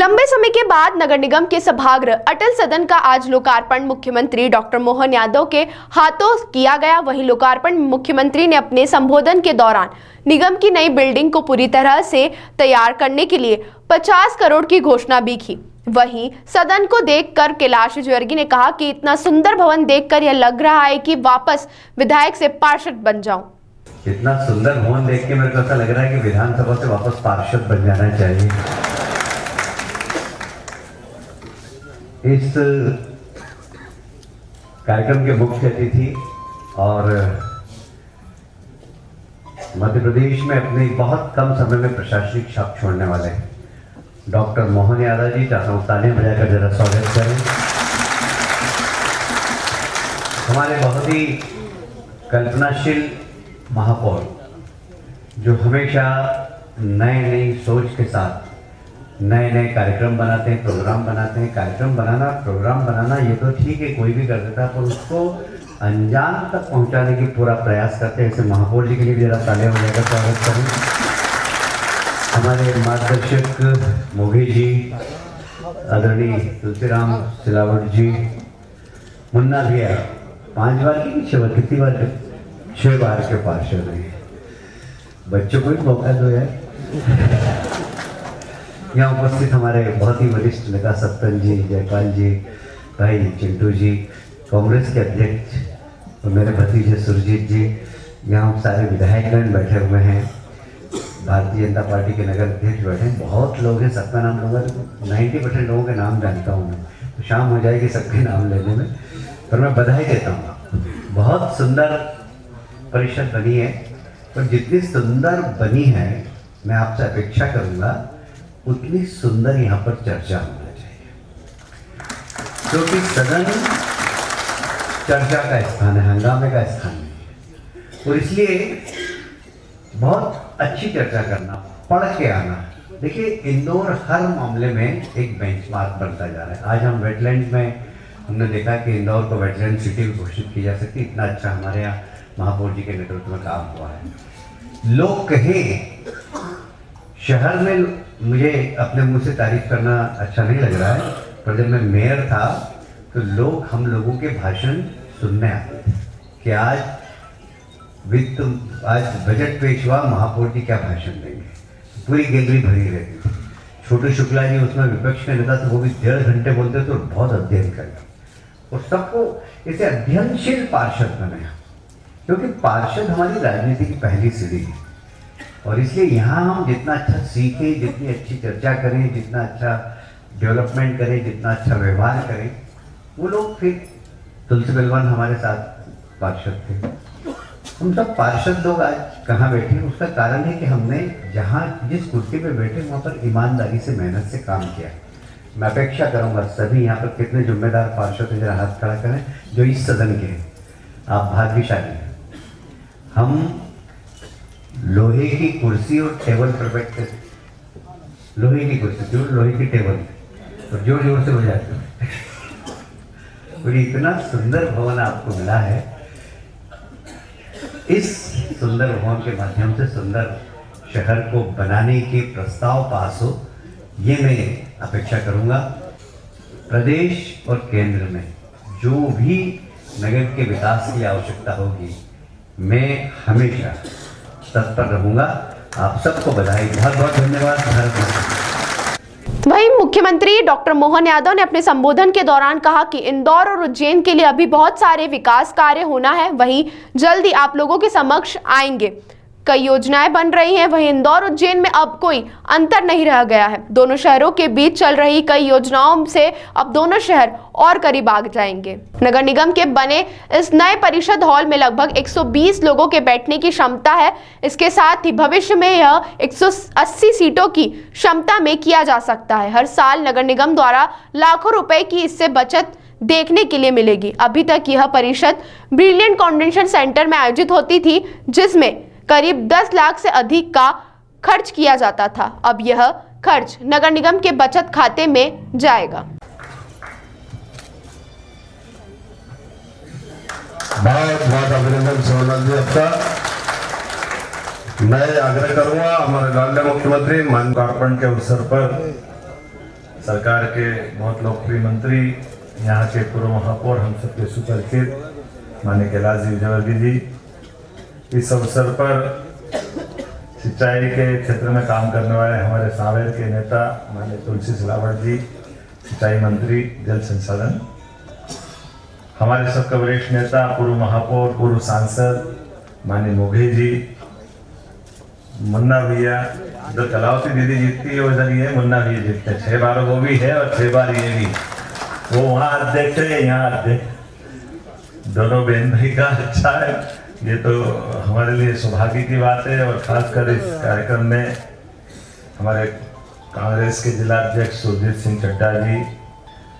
लंबे समय के बाद नगर निगम के सभागृह अटल सदन का आज लोकार्पण मुख्यमंत्री डॉक्टर मोहन यादव के हाथों किया गया। वहीं लोकार्पण में मुख्यमंत्री ने अपने संबोधन के दौरान निगम की नई बिल्डिंग को पूरी तरह से तैयार करने के लिए 50 करोड़ की घोषणा भी की। वहीं सदन को देखकर कैलाश विजयवर्गीय ने कहा कि इतना सुंदर भवन देखकर यह लग रहा है कि वापस विधायक से पार्षद बन जाऊं। इतना सुंदर भवन देख के मेरे को ऐसा लग रहा है कि विधानसभा से वापस पार्षद बन जाना चाहिए। इस कार्यक्रम के मुख्य अतिथि और मध्य प्रदेश में अपने बहुत कम समय में प्रशासनिक छाप छोड़ने वाले डॉक्टर मोहन यादव जी, चाहता हूँ तालियां बजाकर जरा स्वागत करें। हमारे बहुत ही कल्पनाशील महापौर जो हमेशा नए नई सोच के साथ नए नए कार्यक्रम बनाते हैं, प्रोग्राम बनाते हैं। कार्यक्रम बनाना, प्रोग्राम बनाना ये तो ठीक है, कोई भी कर देता है, पर उसको अंजाम तक पहुंचाने की पूरा प्रयास करते हैं। ऐसे महापौर जी के लिए भी जरा तालियां बजाकर स्वागत करें। हमारे मार्गदर्शक मोघी जी, आदरणीय तुलसीराम सिलावट जी, मुन्ना भैया 5 बार की 6 बार, कितनी बार? 6 बार के पार्षद हैं। बच्चों को भी मौका दो यार। यहाँ उपस्थित हमारे बहुत ही वरिष्ठ नेता सत्तन जी, जयपाल जी, भाई चिंटू जी, कांग्रेस के अध्यक्ष और मेरे भतीजे सुरजीत जी, यहाँ सारे विधायकगण बैठे हुए हैं, भारतीय जनता पार्टी के नगर अध्यक्ष बैठे हैं, बहुत लोग हैं। सबका नाम लूँगा तो 90% लोगों के नाम जानता हूँ मैं, तो शाम हो जाएगी सबके नाम लेने में, पर मैं बधाई देता हूँ। बहुत सुंदर परिषद बनी है, और जितनी सुंदर बनी है मैं आपसे अपेक्षा करूँगा उतनी सुंदर यहाँ पर चर्चा होना चाहिए, क्योंकि सदन चर्चा का स्थान है, हंगामे का स्थान नहीं है। और इसलिए बहुत अच्छी चर्चा करना, पढ़ के आना। देखिए, इंदौर हर मामले में एक बेंचमार्क बनता जा रहा है। आज हम वेटलैंड में हमने देखा कि इंदौर को वेटलैंड सिटी घोषित की जा सकती। इतना अच्छा हमारे यहाँ महापौर जी के नेतृत्व में काम हुआ है। लोग कहें, शहर में मुझे अपने मुंह से तारीफ करना अच्छा नहीं लग रहा है, पर जब मैं मेयर था तो लोग हम लोगों के भाषण सुनने आते थे कि आज बजट पेश हुआ, महापौर जी क्या भाषण देंगे। पूरी गैलरी भरी रहती थी। छोटू शुक्ला जी उसमें विपक्ष के नेता, तो वो भी 1.5 घंटे बोलते तो बहुत अध्ययन करें, और सबको इसे अध्ययनशील पार्षद बनाया, क्योंकि पार्षद हमारी राजनीति की पहली सीढ़ी है। और इसलिए यहाँ हम जितना अच्छा सीखें, जितनी अच्छी चर्चा करें, जितना अच्छा डेवलपमेंट करें, जितना अच्छा व्यवहार करें, वो लोग फिर तुलसी बलवान हमारे साथ पार्षद थे। हम सब पार्षद लोग आज कहाँ बैठे हैं, उसका कारण है कि हमने जहाँ जिस कुर्सी पे बैठे वहाँ पर ईमानदारी से, मेहनत से काम किया। मैं अपेक्षा करूँगा सभी यहाँ पर कितने जिम्मेदार पार्षद हैं, जरा हाथ खड़ा करें जो इस सदन के हैं। आप भाग्यशाली हैं। हम लोहे की कुर्सी और टेबल पर बैठते, लोहे की कुर्सी, लोहे की टेबल, और जोर जोर से बजाते हैं। और इतना सुंदर भवन आपको मिला है। इस सुंदर भवन के माध्यम से सुंदर शहर को बनाने के प्रस्ताव पास हो, ये मैं अपेक्षा करूंगा। प्रदेश और केंद्र में जो भी नगर के विकास की आवश्यकता होगी, मैं हमेशा तत्पर रहूंगा। आप सबको बधाई, बहुत बहुत धन्यवाद। भारत माता। वहीं मुख्यमंत्री डॉक्टर मोहन यादव ने अपने संबोधन के दौरान कहा कि इंदौर और उज्जैन के लिए अभी बहुत सारे विकास कार्य होना है, वहीं जल्दी आप लोगों के समक्ष आएंगे। कई योजनाएं बन रही हैं, वहीं इंदौर उज्जैन में अब कोई अंतर नहीं रह गया है। दोनों शहरों के बीच चल रही कई योजनाओं से अब दोनों शहर और करीब आ जाएंगे। नगर निगम के बने इस नए परिषद हॉल में लगभग 120 लोगों के बैठने की क्षमता है। इसके साथ ही भविष्य में यह 180 सीटों की क्षमता में किया जा सकता है। हर साल नगर निगम द्वारा लाखों रुपए की इससे बचत देखने के लिए मिलेगी। अभी तक यह परिषद ब्रिलियंट कन्वेंशन सेंटर में आयोजित होती थी, जिसमें करीब 10 लाख से अधिक का खर्च किया जाता था। अब यह खर्च नगर निगम के बचत खाते में जाएगा। बहुत बहुत अभिनंदन सोनल जी आपका। मैं आग्रह करूंगा हमारे लाडले मुख्यमंत्री लोकार्पण के अवसर पर सरकार के बहुत लोकप्रिय मंत्री, यहाँ के पूर्व महापौर, हम सबके सुपरिचित माननीय कैलाश जी विजयवर्गीय जी, इस अवसर पर सिंचाई के क्षेत्र में काम करने वाले हमारे सांवेर के नेता माननीय तुलसी सिलावट जी, सिंचाई मंत्री जल संसाधन, हमारे सबका वरिष्ठ नेता पूर्व महापौर, पूर्व सांसद माननीय मोघे जी, मुन्ना भैया, जो कलावती दीदी जीतती है उधर ये मुन्ना भैया जीतते, 6 बार वो भी है और 6 बार ये भी, वो वहाँ अध्यक्ष है, यहाँ अध्यक्ष, दोनों बहन भाई का अच्छा है। ये तो हमारे लिए सौभाग्य की बात है। और खासकर इस कार्यक्रम में हमारे कांग्रेस के जिला अध्यक्ष सुरजीत सिंह चड्डा जी,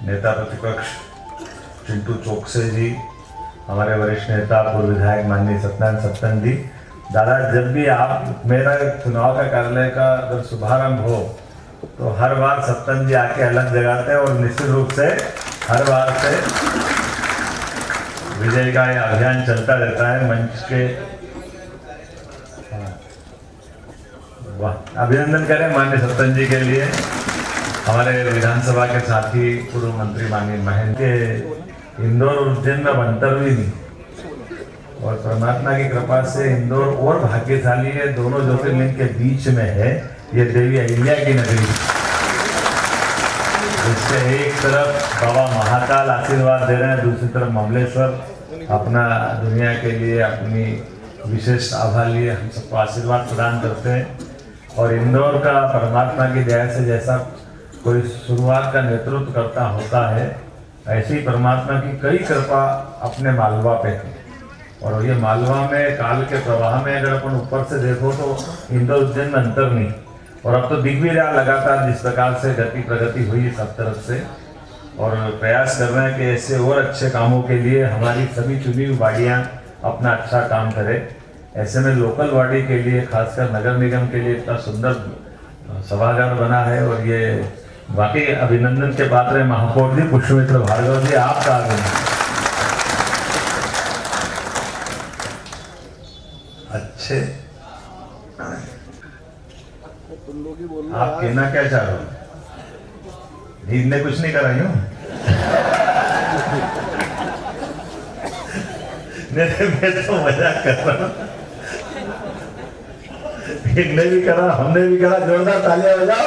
नेता प्रतिपक्ष चिंटू चौकसे जी, हमारे वरिष्ठ नेता पूर्व विधायक माननीय सत्यनारायण सत्तन जी। दादा, जब भी आप मेरा चुनाव का कार्यालय का अगर शुभारंभ हो तो हर बार सत्तन जी आके अलग जगाते हैं और निश्चित रूप से हर बार से विजय का ये अभियान चलता रहता है। मंच के वाह, अभिनंदन करें माननीय सत्तन जी के लिए। हमारे विधानसभा के साथी पूर्व मंत्री माननीय महेंद्र के इंदौर और उज्जैन में अंतर भी नहीं, और परमात्मा की कृपा से इंदौर और भाग्यशाली है, दोनों ज्योतिर्लिंग के बीच में है ये देवी अहिल्या की नगरी, जिससे एक तरफ बाबा महाकाल आशीर्वाद दे रहे हैं, दूसरी तरफ ममलेश्वर अपना दुनिया के लिए अपनी विशेष आभा लिए हम सबको आशीर्वाद प्रदान करते हैं। और इंदौर का परमात्मा की दया से जैसा कोई शुरुआत का नेतृत्व करता होता है, ऐसी परमात्मा की कई कृपा अपने मालवा पे है। और ये मालवा में काल के प्रवाह में अगर अपन ऊपर से देखो तो इंदौर उज्जैन में अंतर नहीं, और अब तो दिख भी रहा लगातार जिस प्रकार से गति प्रगति हुई है सब तरफ से, और प्रयास कर रहे हैं कि ऐसे और अच्छे कामों के लिए हमारी सभी चुनी हुई वार्डियाँ अपना अच्छा काम करें। ऐसे में लोकल वार्डी के लिए, खासकर नगर निगम के लिए इतना सुंदर सभागार बना है, और ये वाकई अभिनंदन के पात्र है। महापौर जी पुष्पमित्र भार्गव जी, आपका अभिनंदन। अच्छे, आप कहना क्या चाह रहे हो? नींद ने कुछ नहीं करा यूं? नहीं, मैं तो मजाक कर रहा हूं। इनने भी करा, हमने भी करा, जोरदार तालियां बजाओ।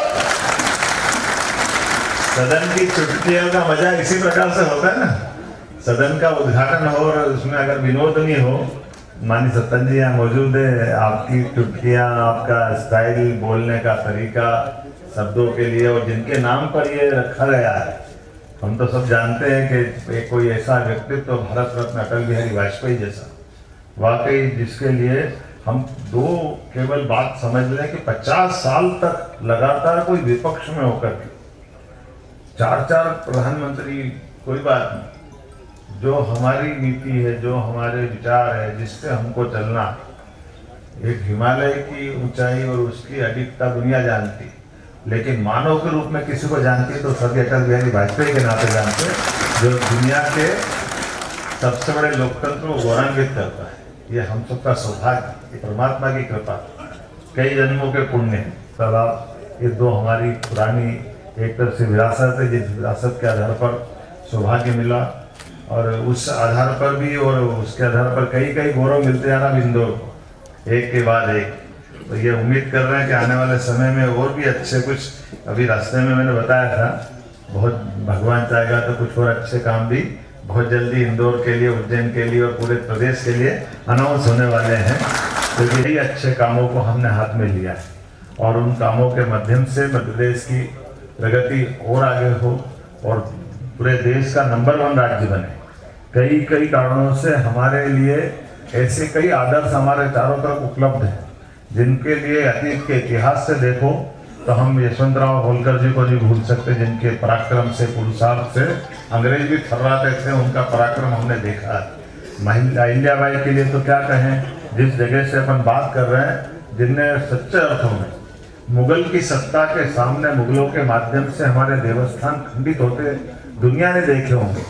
सदन की चुटकियों का मजा इसी प्रकार से होता है ना, सदन का उद्घाटन हो और उसमें अगर विनोद नहीं हो। माननीय सत्तन जी यहाँ मौजूद है, आपकी चुटकियाँ, आपका स्टाइल, बोलने का तरीका शब्दों के लिए, और जिनके नाम पर ये रखा गया है, हम तो सब जानते हैं कि कोई ऐसा व्यक्तित्व तो भारत रत्न अटल बिहारी वाजपेयी जैसा, वाकई जिसके लिए हम दो केवल बात समझ लें कि 50 साल तक लगातार कोई विपक्ष में होकर 4 प्रधानमंत्री, कोई बात नहीं, जो हमारी नीति है, जो हमारे विचार है, जिससे हमको चलना, एक हिमालय की ऊंचाई और उसकी अधिकता दुनिया जानती, लेकिन मानव के रूप में किसी को जानती तो सभी अटल बिहारी वाजपेयी के नाते जानते, जो दुनिया के सबसे बड़े लोकतंत्र को गौरवान्वित करता है। ये हम सबका सौभाग्य, ये परमात्मा की कृपा, कई जन्मों के पुण्य है। तब ये दो हमारी पुरानी एक तरह से विरासत है, जिस विरासत के आधार पर सौभाग्य मिला, और उस आधार पर भी और उसके आधार पर कई गौरव मिलते जा रहा इंदौर को, एक के बाद एक। तो ये उम्मीद कर रहे हैं कि आने वाले समय में और भी अच्छे कुछ, अभी रास्ते में मैंने बताया था, बहुत भगवान चाहेगा तो कुछ और अच्छे काम भी बहुत जल्दी इंदौर के लिए, उज्जैन के लिए और पूरे प्रदेश के लिए अनाउंस होने वाले हैं। तो यही अच्छे कामों को हमने हाथ में लिया है, और उन कामों के माध्यम से मध्य प्रदेश की प्रगति और आगे हो और पूरे देश का नंबर 1 राज्य बने। कई कारणों से हमारे लिए ऐसे कई आदर्श हमारे चारों तरफ उपलब्ध हैं, जिनके लिए अतीत के इतिहास से देखो तो हम यशवंतराव होलकर जी को नहीं भूल सकते, जिनके पराक्रम से, पुरुषार्थ से अंग्रेज भी थर्राते थे, उनका पराक्रम हमने देखा है। अहिल्याबाई के लिए तो क्या कहें, जिस जगह से अपन बात कर रहे हैं, जिनने सच्चे अर्थों में मुगल की सत्ता के सामने, मुगलों के माध्यम से हमारे देवस्थान खंडित होते दुनिया ने देखे होंगे,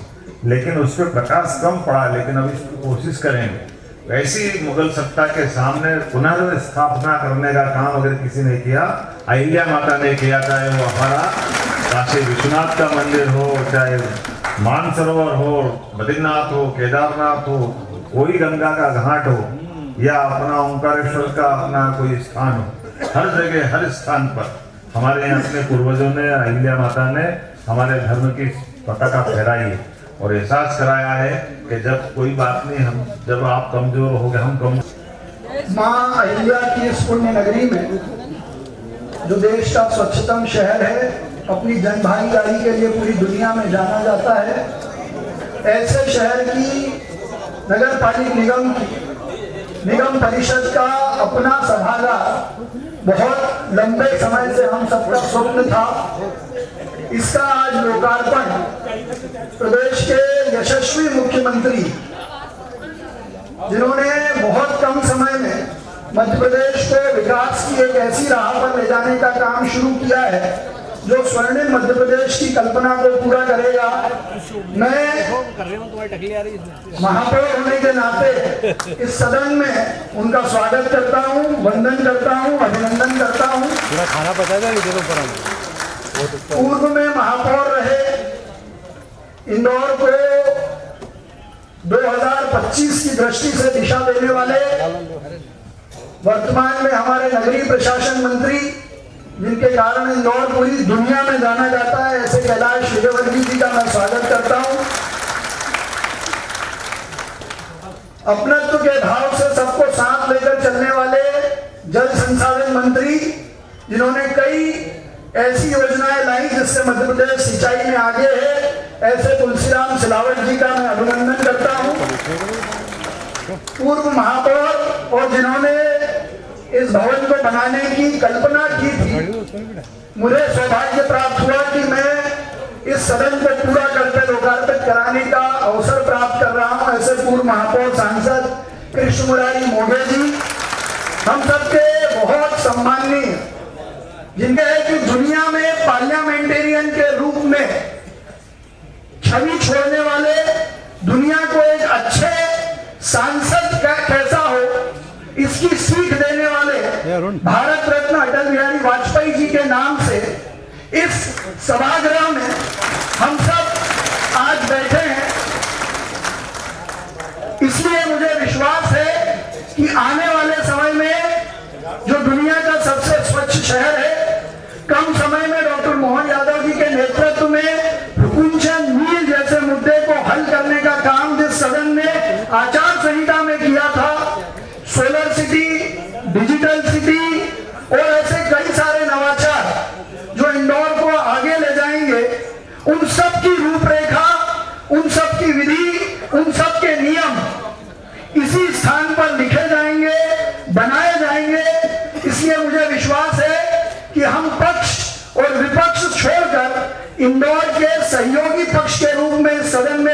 लेकिन उस पर प्रकाश कम पड़ा, लेकिन अब इसकी कोशिश करेंगे। वैसी मुगल सत्ता के सामने पुनर्स्थापना करने का काम अगर किसी ने किया, अहिल्या माता ने किया, चाहे वो हमारा काशी विश्वनाथ का मंदिर हो, चाहे मानसरोवर हो, बद्रीनाथ हो, केदारनाथ हो, कोई गंगा का घाट हो या अपना ओंकारेश्वर का अपना कोई स्थान हो, हर जगह हर स्थान पर हमारे यहाँ अपने पूर्वजों ने, अहिल्या माता ने हमारे धर्म की पताका फहराई है और एहसास कराया है कि जब कोई बात नहीं, हम जब आप कमजोर हो गए, हम कमजोर। माँ अहिल्या की इस पुण्य नगरी में, जो देश का स्वच्छतम शहर है, अपनी जन भागीदारी के लिए पूरी दुनिया में जाना जाता है, ऐसे शहर की नगर पालिक निगम परिषद का अपना सभागार बहुत लंबे समय से हम सबका स्वप्न था। इसका आज लोकार्पण प्रदेश के यशस्वी मुख्यमंत्री, जिन्होंने बहुत कम समय में मध्य प्रदेश को विकास की एक ऐसी राह पर ले जाने का काम शुरू किया है जो स्वर्णिम मध्य प्रदेश की कल्पना को पूरा करेगा। मैं महापौर होने के नाते इस सदन में उनका स्वागत करता हूं, वंदन करता हूं, अभिनंदन करता हूं। पूर्व में महापौर रहे, इंदौर को 2025 की दृष्टि से दिशा देने वाले, वर्तमान में हमारे नगरीय प्रशासन मंत्री, जिनके कारण इंदौर पूरी दुनिया में जाना जाता है, ऐसे कैलाश विजयवर्गीय जी का मैं स्वागत करता हूं। अपनत्व के भाव से सबको साथ लेकर चलने वाले जल संसाधन मंत्री, जिन्होंने कई ऐसी योजनाएं लाई जिससे मध्य प्रदेश सिंचाई में आगे है, ऐसे तुलसीराम सिलावट जी का मैं अभिनंदन करता हूं। पूर्व महापौर और जिन्होंने इस भवन को बनाने की कल्पना की थी, मुझे सौभाग्य प्राप्त हुआ कि मैं इस सदन को पूरा करके लोकार्पित कराने का अवसर प्राप्त कर रहा हूं। ऐसे पूर्व महापौर सांसद कृष्ण मुरारी मोघे जी हम सबके बहुत सम्माननीय, जिनका है कि दुनिया में पार्लियामेंटेरियन के रूप में छवि छोड़ने वाले, दुनिया को एक अच्छे सांसद कैसा हो इसकी सीख देने वाले भारत रत्न अटल बिहारी वाजपेयी जी के नाम से इस सभागृह में हम सब आज बैठे हैं। इसलिए मुझे विश्वास है कि आने वाले समय में जो दुनिया का सबसे स्वच्छ शहर है, कम समय में डॉक्टर मोहन यादव जी के नेतृत्व में हुकुमचंद मील जैसे मुद्दे को हल करने का काम जिस सदन ने आचार संहिता में किया था, सोलर सिटी, डिजिटल सिटी और ऐसे कई सारे नवाचार जो इंदौर को आगे ले जाएंगे, उन सब की रूपरेखा, उन सब की विधि, उन सब के नियम इसी स्थान पर लिखे जाएंगे, बनाए जाएंगे। इसलिए मुझे विश्वास है कि हम पक्ष और विपक्ष छोड़कर इंदौर के सहयोगी पक्ष के रूप में सदन में